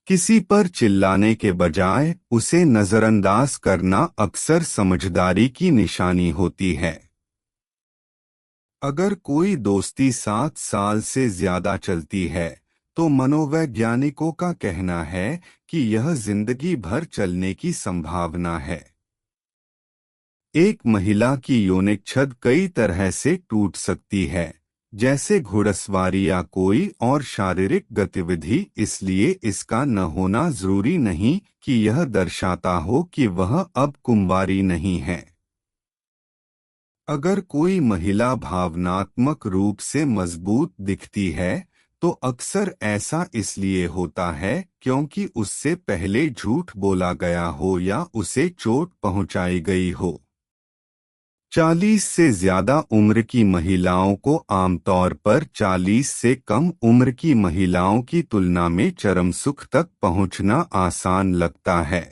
किसी पर चिल्लाने के बजाय उसे नजरअंदाज करना अक्सर समझदारी की निशानी होती है। अगर कोई दोस्ती 7 साल से ज्यादा चलती है, तो मनोवैज्ञानिकों का कहना है कि यह जिंदगी भर चलने की संभावना है। एक महिला की यौनिक छद कई तरह से टूट सकती है, जैसे घुड़सवारी या कोई और शारीरिक गतिविधि, इसलिए इसका न होना जरूरी नहीं कि यह दर्शाता हो कि वह अब कुंवारी नहीं है। अगर कोई महिला भावनात्मक रूप से मजबूत दिखती है, तो अक्सर ऐसा इसलिए होता है क्योंकि उससे पहले झूठ बोला गया हो या उसे चोट पहुंचाई गई हो। 40 से ज्यादा उम्र की महिलाओं को आमतौर पर 40 से कम उम्र की महिलाओं की तुलना में चरम सुख तक पहुंचना आसान लगता है।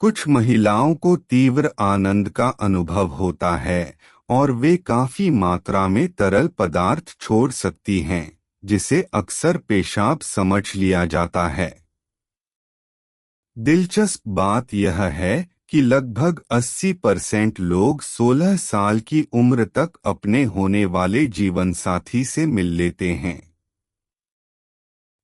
कुछ महिलाओं को तीव्र आनंद का अनुभव होता है और वे काफी मात्रा में तरल पदार्थ छोड़ सकती हैं, जिसे अक्सर पेशाब समझ लिया जाता है। दिलचस्प बात यह है कि लगभग 80% लोग 16 साल की उम्र तक अपने होने वाले जीवनसाथी से मिल लेते हैं।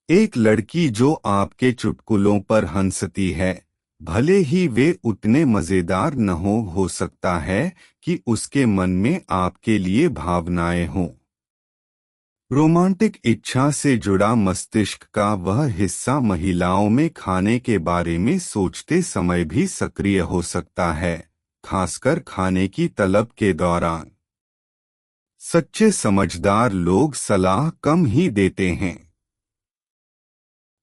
एक लड़की जो आपके चुटकुलों पर हंसती है, भले ही वे उतने मजेदार न हो सकता है कि उसके मन में आपके लिए भावनाएं हों। रोमांटिक इच्छा से जुड़ा मस्तिष्क का वह हिस्सा महिलाओं में खाने के बारे में सोचते समय भी सक्रिय हो सकता है, खासकर खाने की तलब के दौरान। सच्चे समझदार लोग सलाह कम ही देते हैं।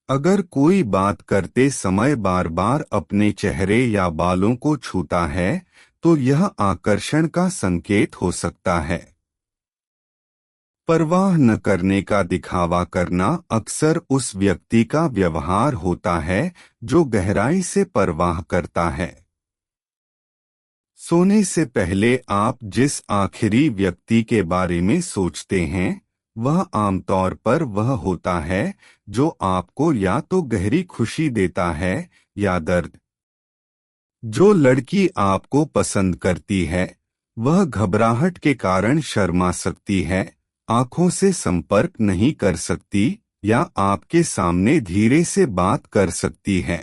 अगर कोई बात करते समय बार बार अपने चेहरे या बालों को छूता है, तो यह आकर्षण का संकेत हो सकता है। परवाह न करने का दिखावा करना अक्सर उस व्यक्ति का व्यवहार होता है जो गहराई से परवाह करता है। सोने से पहले आप जिस आखिरी व्यक्ति के बारे में सोचते हैं, वह आमतौर पर वह होता है जो आपको या तो गहरी खुशी देता है या दर्द। जो लड़की आपको पसंद करती है, वह घबराहट के कारण शर्मा सकती है, आंखों से संपर्क नहीं कर सकती या आपके सामने धीरे से बात कर सकती है।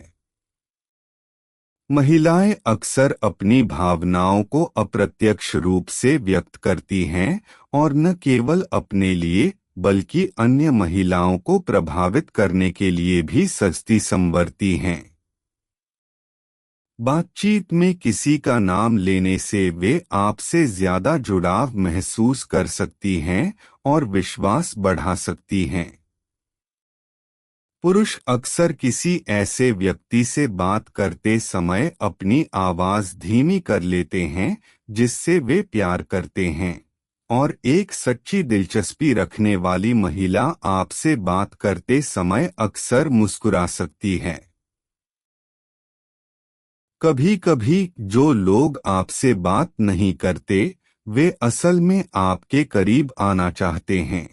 महिलाएं अक्सर अपनी भावनाओं को अप्रत्यक्ष रूप से व्यक्त करती हैं और न केवल अपने लिए बल्कि अन्य महिलाओं को प्रभावित करने के लिए भी सजती संवरती हैं। बातचीत में किसी का नाम लेने से वे आपसे ज्यादा जुड़ाव महसूस कर सकती हैं और विश्वास बढ़ा सकती हैं। पुरुष अक्सर किसी ऐसे व्यक्ति से बात करते समय अपनी आवाज धीमी कर लेते हैं जिससे वे प्यार करते हैं, और एक सच्ची दिलचस्पी रखने वाली महिला आपसे बात करते समय अक्सर मुस्कुरा सकती है। कभी कभी जो लोग आपसे बात नहीं करते, वे असल में आपके करीब आना चाहते हैं।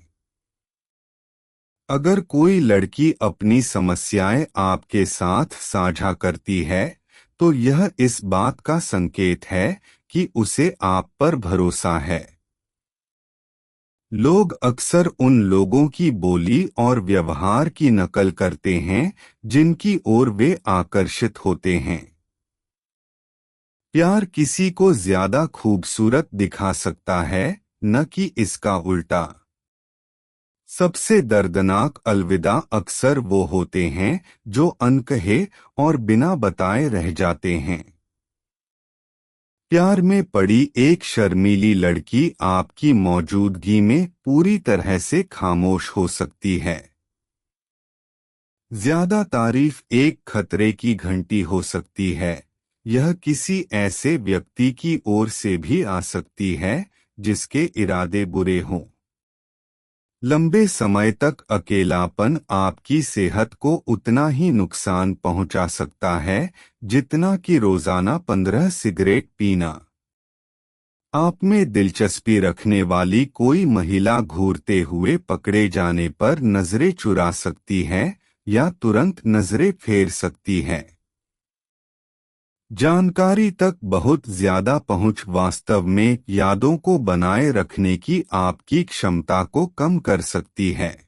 अगर कोई लड़की अपनी समस्याएं आपके साथ साझा करती है, तो यह इस बात का संकेत है कि उसे आप पर भरोसा है। लोग अक्सर उन लोगों की बोली और व्यवहार की नकल करते हैं जिनकी ओर वे आकर्षित होते हैं। प्यार किसी को ज्यादा खूबसूरत दिखा सकता है, न कि इसका उल्टा। सबसे दर्दनाक अलविदा अक्सर वो होते हैं जो अनकहे और बिना बताए रह जाते हैं। प्यार में पड़ी एक शर्मीली लड़की आपकी मौजूदगी में पूरी तरह से खामोश हो सकती है। ज्यादा तारीफ एक खतरे की घंटी हो सकती है। यह किसी ऐसे व्यक्ति की ओर से भी आ सकती है जिसके इरादे बुरे हों। लंबे समय तक अकेलापन आपकी सेहत को उतना ही नुकसान पहुंचा सकता है जितना कि रोजाना 15 सिगरेट पीना। आप में दिलचस्पी रखने वाली कोई महिला घूरते हुए पकड़े जाने पर नजरें चुरा सकती है, या तुरंत नजरें फेर सकती है। जानकारी तक बहुत ज्यादा पहुंच वास्तव में यादों को बनाए रखने की आपकी क्षमता को कम कर सकती है।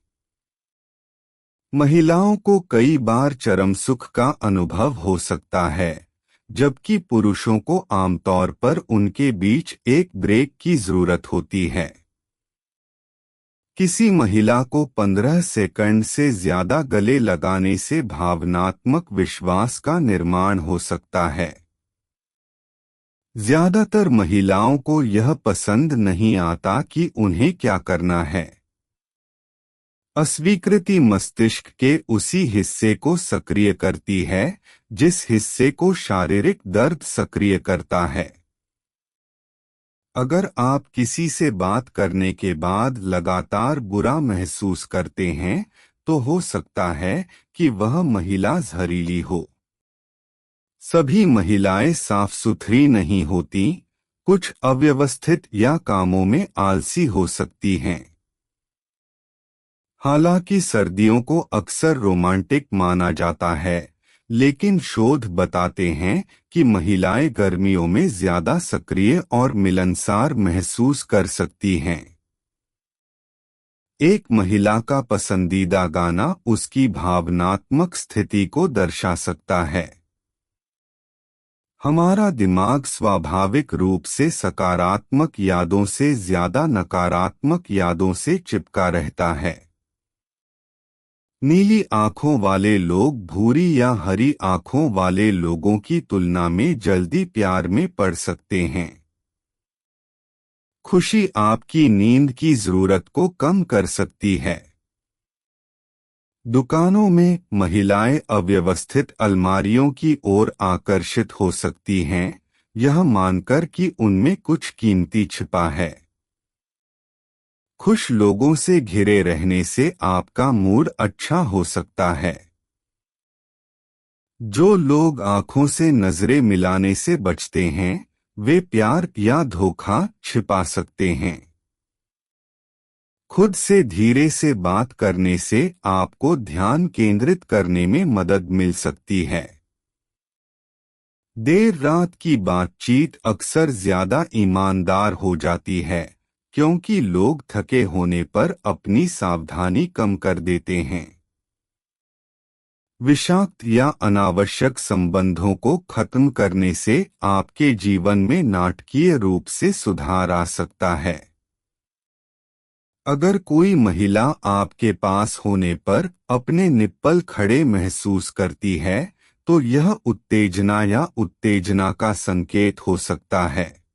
महिलाओं को कई बार चरम सुख का अनुभव हो सकता है, जबकि पुरुषों को आमतौर पर उनके बीच एक ब्रेक की जरूरत होती है। किसी महिला को 15 सेकंड से ज्यादा गले लगाने से भावनात्मक विश्वास का निर्माण हो सकता है। ज्यादातर महिलाओं को यह पसंद नहीं आता कि उन्हें क्या करना है। अस्वीकृति मस्तिष्क के उसी हिस्से को सक्रिय करती है जिस हिस्से को शारीरिक दर्द सक्रिय करता है। अगर आप किसी से बात करने के बाद लगातार बुरा महसूस करते हैं, तो हो सकता है कि वह महिला जहरीली हो। सभी महिलाएं साफ सुथरी नहीं होती, कुछ अव्यवस्थित या कामों में आलसी हो सकती हैं। हालांकि सर्दियों को अक्सर रोमांटिक माना जाता है, लेकिन शोध बताते हैं कि महिलाएं गर्मियों में ज्यादा सक्रिय और मिलनसार महसूस कर सकती हैं। एक महिला का पसंदीदा गाना उसकी भावनात्मक स्थिति को दर्शा सकता है। हमारा दिमाग स्वाभाविक रूप से सकारात्मक यादों से ज्यादा नकारात्मक यादों से चिपका रहता है। नीली आंखों वाले लोग भूरी या हरी आंखों वाले लोगों की तुलना में जल्दी प्यार में पड़ सकते हैं। खुशी आपकी नींद की जरूरत को कम कर सकती है। दुकानों में महिलाएं अव्यवस्थित अलमारियों की ओर आकर्षित हो सकती हैं, यह मानकर कि उनमें कुछ कीमती छिपा है। खुश लोगों से घिरे रहने से आपका मूड अच्छा हो सकता है। जो लोग आंखों से नजरें मिलाने से बचते हैं, वे प्यार या धोखा छिपा सकते हैं। खुद से धीरे से बात करने से आपको ध्यान केंद्रित करने में मदद मिल सकती है। देर रात की बातचीत अक्सर ज्यादा ईमानदार हो जाती है, क्योंकि लोग थके होने पर अपनी सावधानी कम कर देते हैं। विषाक्त या अनावश्यक संबंधों को खत्म करने से आपके जीवन में नाटकीय रूप से सुधार आ सकता है। अगर कोई महिला आपके पास होने पर अपने निप्पल खड़े महसूस करती है, तो यह उत्तेजना या उत्तेजना का संकेत हो सकता है।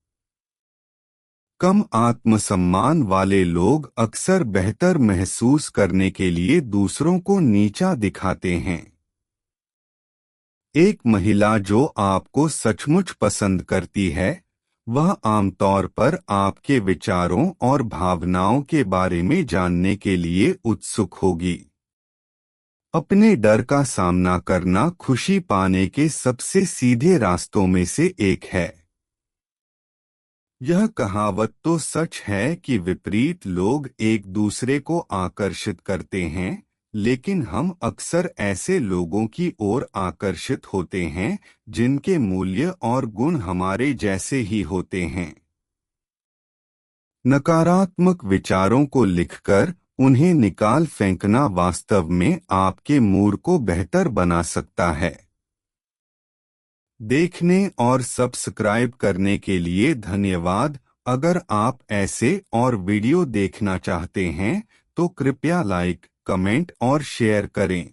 कम आत्मसम्मान वाले लोग अक्सर बेहतर महसूस करने के लिए दूसरों को नीचा दिखाते हैं। एक महिला जो आपको सचमुच पसंद करती है, वह आमतौर पर आपके विचारों और भावनाओं के बारे में जानने के लिए उत्सुक होगी। अपने डर का सामना करना खुशी पाने के सबसे सीधे रास्तों में से एक है। यह कहावत तो सच है कि विपरीत लोग एक दूसरे को आकर्षित करते हैं, लेकिन हम अक्सर ऐसे लोगों की ओर आकर्षित होते हैं जिनके मूल्य और गुण हमारे जैसे ही होते हैं। नकारात्मक विचारों को लिखकर उन्हें निकाल फेंकना वास्तव में आपके मूड को बेहतर बना सकता है। देखने और सब्सक्राइब करने के लिए धन्यवाद। अगर आप ऐसे और वीडियो देखना चाहते हैं, तो कृपया लाइक, कमेंट और शेयर करें।